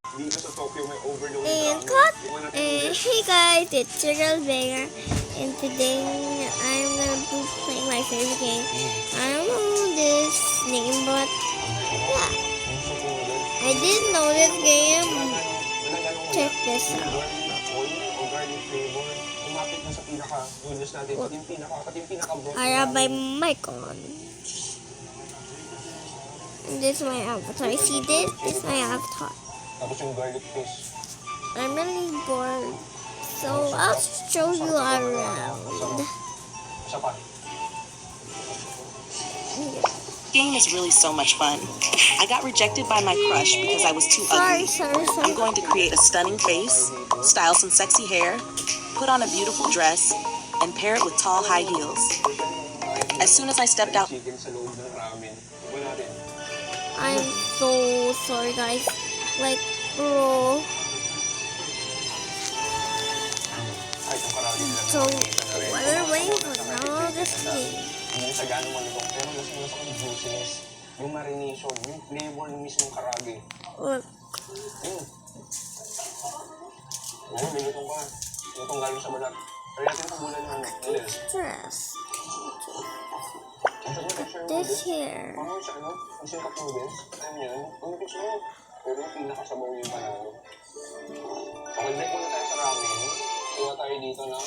Dito sa Tokyo may overload And na cut! ramen. And hey guys, it's your girl Vega, and today I'm gonna be playing my favorite game. I don't know this name, but yeah, I didn't know this game. Check this out. I have my mic on. And this is my avatar. See this? This is my avatar. Tapos yung garlic fish. I'm really bored, so I'll show you around. Isa pa. Game is really so much fun. I got rejected by my crush because I was too ugly. I'm going to create a stunning face, style some sexy hair, put on a beautiful dress, and pair it with tall high heels. As soon as I stepped out, Chicken sa loob ng ramen. Wala rin. I'm so sorry, guys. Like, bro. Ay, kung karami lang So, nakikita na rin. what are we waiting for now? This game. Hindi sa gano'ng malutong, pero nasa yung juiciness, yung marination, yung flavor ng mismong karage. Look, Oo, may lutong pa. Lutong galing sa balat. Pero natin sa bulan ng noodles. dress. Ang sagot ng share This noodles. here. Parang sa ano, yung singkap noodles. Alam niyo yun? Ang picture mo. Pero yung pinakasabaw yung panalo. Okay, break muna tayo sa ramen. Kuha tayo dito ng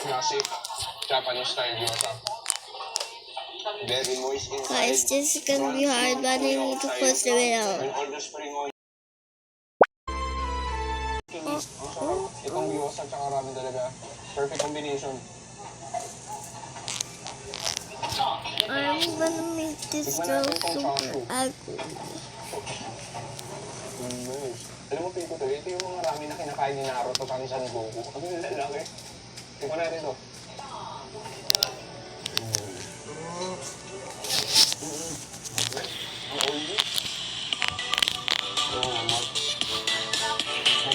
classic Japanese style gyoza. Very moist inside. Guys, this is gonna be hard, but I need to put the it out. And all the spring onion. Ang sarap. Itong gyoza at saka ramen talaga. Perfect combination. I'm gonna make this girl super ugly. Nice. Alam mo, Pito, tuloy, ito yung mga ramen na kinakain ni Naruto sa San Goku. Ang lalaki. Tingnan natin ito. Ang oily. Oo, mat.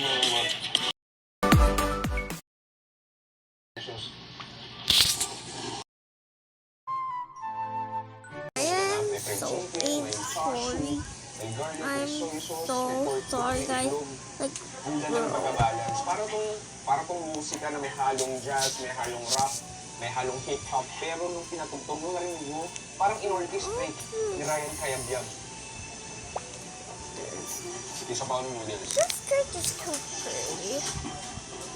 Mat. I am so sorry. I'm so sorry, guys. Like, Ang ganda ng pagkabalance. Para tong musika na may halong jazz, may halong rock, may halong hip-hop, pero nung pinatugtog mo na rin mo, parang in-orchestrate ni Ryan Cayabyab. Isa pa ng noodles. this girl is too pretty.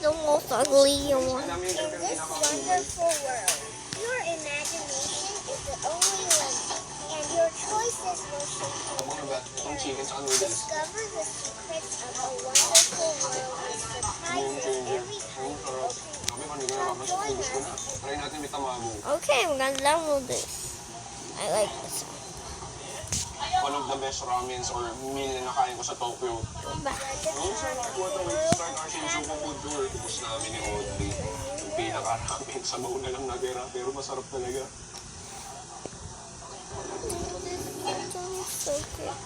The most ugly one. Alam mo yung In this wonderful world, your imagination is the only limit, and your choices will shape your ano ba? Itong chicken sa noodles. discover the secrets of a wonderful world and surprises every time you open it. Sabi ko, hindi ko na mapas. Ubus ko na. Try natin may tamago. Okay, I'm gonna download this. I like this. One of the best ramens or meal na nakain ko sa Tokyo. Noong sa nakakuha na start our Shinjuku food tour, ubus namin ni Audrey. Yung pinaka-ramen sa mauna lang natira, pero masarap talaga. So cute.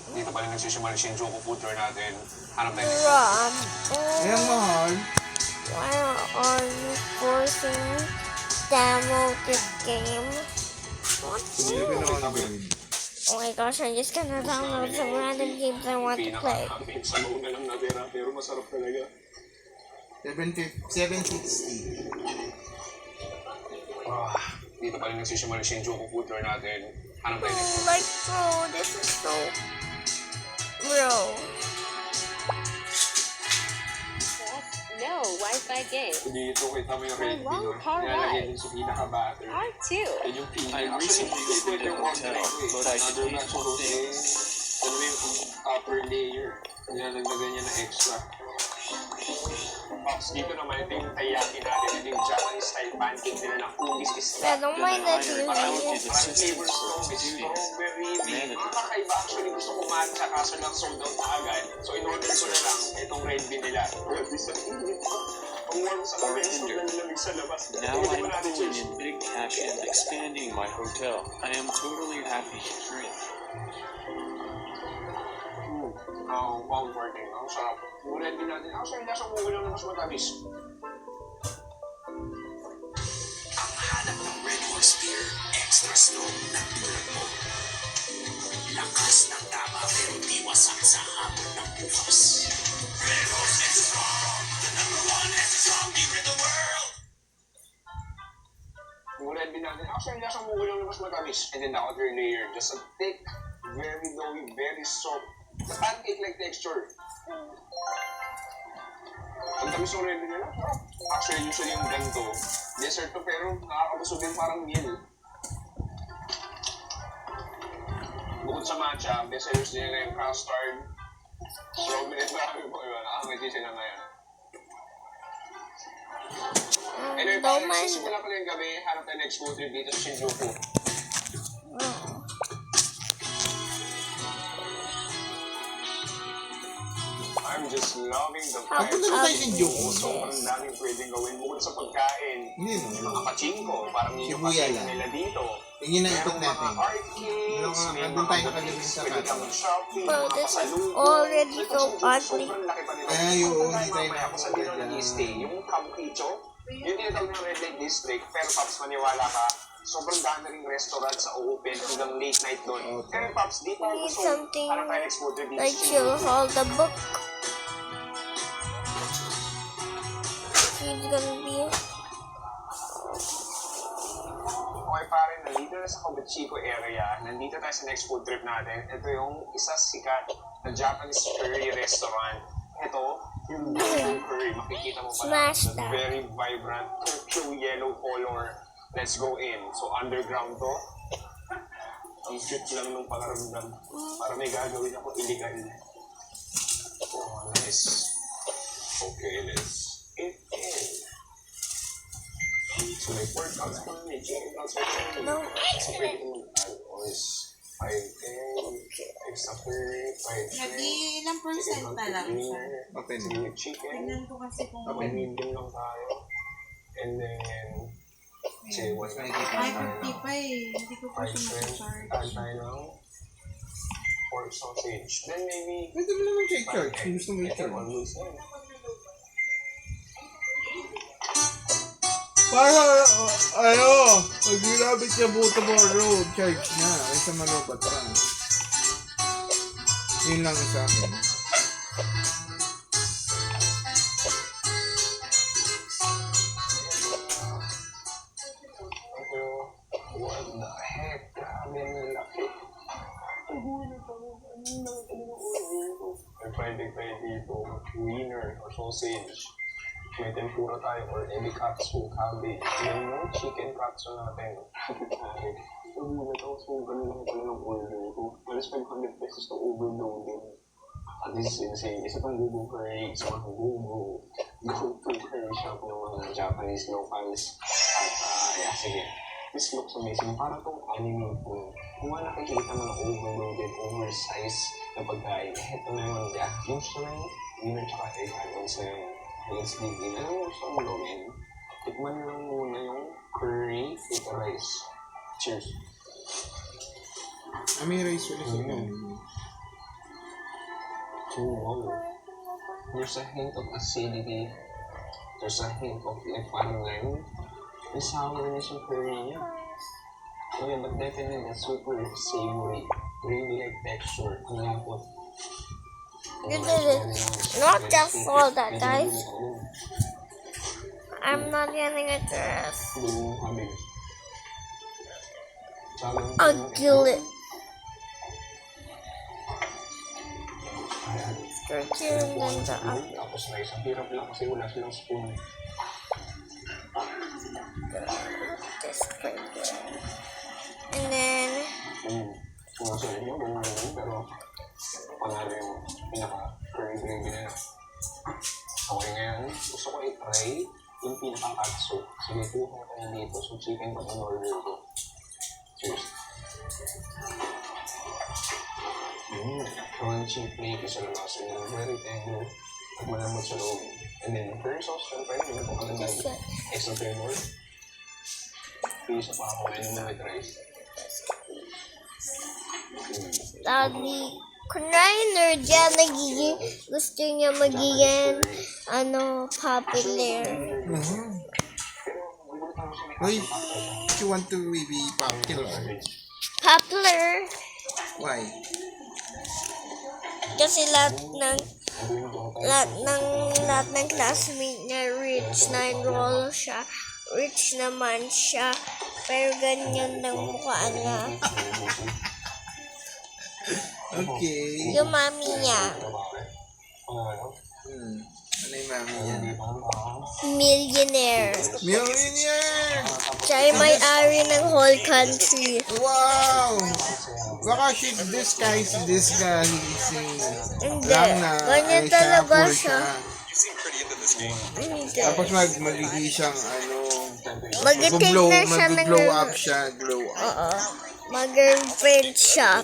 Dito pa rin nagsisimula yung Shinjuku food tour natin. Hanap tayo next. Rob, Ayan, mahal. why are you forcing me to download this game? What? Hindi ka nakakagawin. Oh my gosh, I'm just gonna download some random games I want to play. Pinaka-ramen sa mauna lang natira, pero masarap talaga. 760. Dito pa rin nagsisimula yung Shinjuku food tour natin. Hanap tayo next. Like, bro, this is so... Bro. No, Wi-Fi game. Dito kita mo yung red Wow, bean. car Nilalagay din sa pinaka-batter. R2. Yan yung pinaka. I recently visited a hotel, but I Another didn't batch of those things. Alam mo yung upper layer. Nilalagdagan niya na extra. Tapos dito naman ito yung taiyaki natin. Ito yung Japanese style pancake nila na cookies is I don't mind that you parang use parang flavor strawberry. Mga kakaiba actually gusto ko matcha kaso lang sold out na agad. So in-order ko na lang itong red bean nila. Ang warm sa lamig, sobrang lamig sa labas. Now I'm pulling in big cash and expanding my hotel. I am totally happy to drink. Comforting. Ang sarap. Yung red bean natin, actually nasa umuwi lang na mas matamis. extra strong na tulad mo. Lakas ng tama pero di wasak sa hamon ng bukas. Red Rose extra strong, the number one extra strong beer in the world. Yung red bean natin, actually, nasa mukha lang mas matamis. And then the outer layer, just a thick, very doughy, very soft, pancake-like texture. Ang tamis ng red bean nila. Actually, usually yung ganito, dessert to pero nakakabusog din parang meal. Bukod sa matcha, best sellers din nila yung custard. Strawberry, marami po yun. Nakakangiti sila ngayon. Anyway, Don't parang mind. sisimula ko na yung gabi, harap tayo next food trip dito sa Shinjuku. I'm just loving the Punta na tayo sa Shinjuku. Sobrang daming pwedeng gawin bukod sa pagkain. Hindi Yung no. mga pachinko, parang yung Shibuya pachinko lang. nila dito. Yun ang ikot Merong natin. mga arcades, may Doon mga tayo nakagaling boutiques, sa pwede kang Kato. shopping, Well, mga this is pasalubong. already so Sobrang ugly. laki pa nila. Ay, oo, Punta hindi tayo mamaya kung saan dito nag-i-stay. Yung Campecho, yun tinatawag ng Red Light District. Pero Pops, maniwala ka, sobrang dami ring restaurant sa open hanggang late night doon. Okay. Pero Pops, dito We need gusto something harap tayo next food trip dito like sa she'll Shinjuku. hold the book. She's gonna be Okay pare, nandito na sa Kabuchiko area. Nandito tayo sa next food trip natin. Ito yung isa sikat na Japanese curry restaurant. Ito, yung golden curry. Makikita mo pala. Smash The that. very vibrant pure yellow color. Let's go in. So underground to. Ang cute lang nung pakaramdam. Para may gagawin ako illegal. Oh, nice. Okay, let's eat in. So may pork cuts ko, may chicken cuts ko. No. So pwede ko mag-add oils. 5 extra curry, 5 shrimp, Nag-ilang chicken percent hot pa lang siya. dinner, Okay. sweet chicken, Tingnan ko kasi kung okay, medium lang tayo. And then, say, Mas one makikita Ay, mo. 50 pa eh. Hindi ko pa 5 siya shrimp, mag-charge. add tayo ng pork sausage. Then maybe, Pwede mo naman check church. Kung gusto mo Ito, i-church. always yan. Para, pag nilabit niya buto mo road, charge na. Ay sa malubat pa. Yun lang sa akin. Ito, what the heck? Grabe ang laki. Ang huli pa mo. Ang laki ng order ko. May pwede dito. Wiener or sausage. May tempura tayo or ebi katsu, cabbage. Yan yung chicken katsu natin. Ang huli ito. So, ganun lang pala ng order ko. Malas 500 pesos na overloaded. At this is insane. Isa pang Google curry sa mga go-to curry shop ng mga Japanese locals. At yeah, sige. This looks amazing. Para itong anime po. Kung nga nakikita mo ng overloaded, oversized na pagkain, ito na yun. Yeah, yung shrimp, yun at saka egg add-ons na yun. Let's dig in. Alam mo gusto mong gawin? Tikman nyo lang muna yung curry with the rice. Cheers. May rice ulit sa Wow. There's a hint of acidity. There's a hint of like parang lime. May sourness yung curry niya. So yeah, but definitely super savory. Really like texture. Ang lapot. You did it. Not that fall that, guys. I'm not getting a dress. I'll kill it. Tapos na isang hirap lang kasi wala silang spoon. And then, Kung sa inyo, ganun naman, pero panalo yung pinaka-curry gravy na. Okay, ngayon, gusto ko i-try yung pinaka-katsu. Sige, kuha ko na dito. So, chicken pa yung order ko. Cheers. Crunchy, flaky sa labas. And then, very tender. At malamot sa loob. And then, curry sauce, syempre, yun ang pagkalandag. Extra flavor. Piso pa ako ngayon na with rice. lagi kunain or dyan nagiging, gusto niya magiging, popular. Uy, you want to be popular? Popular. Why? Kasi lahat ng classmate niya rich na enroll siya. Rich naman siya. Pero ganyan lang mukha niya. Okay. Yung mami niya, Ano yung mami niya? millionaire. Millionaire! Siya ay may-ari ng whole country. Wow! Baka disguising Hindi. lang na Ganyan ay, talaga poor siya. Hindi. Tapos magiging siyang Mag-take na siya ng... mag-glow up siya, glow up. Oo. Mag-revenge siya.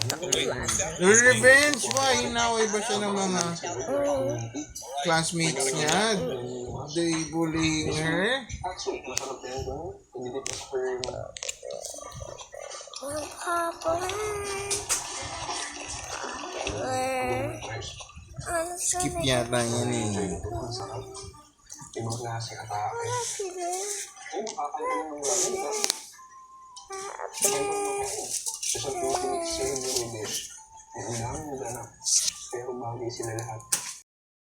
Revenge? Why? Inaway ba siya ng mga classmates niya? They bullying her? Popular. Skip yata yan eh. Ibang klase ka pa. Isang tutulit sa inyo ni Dish. Ang ilang mo ganap. Pero bagay sila lahat.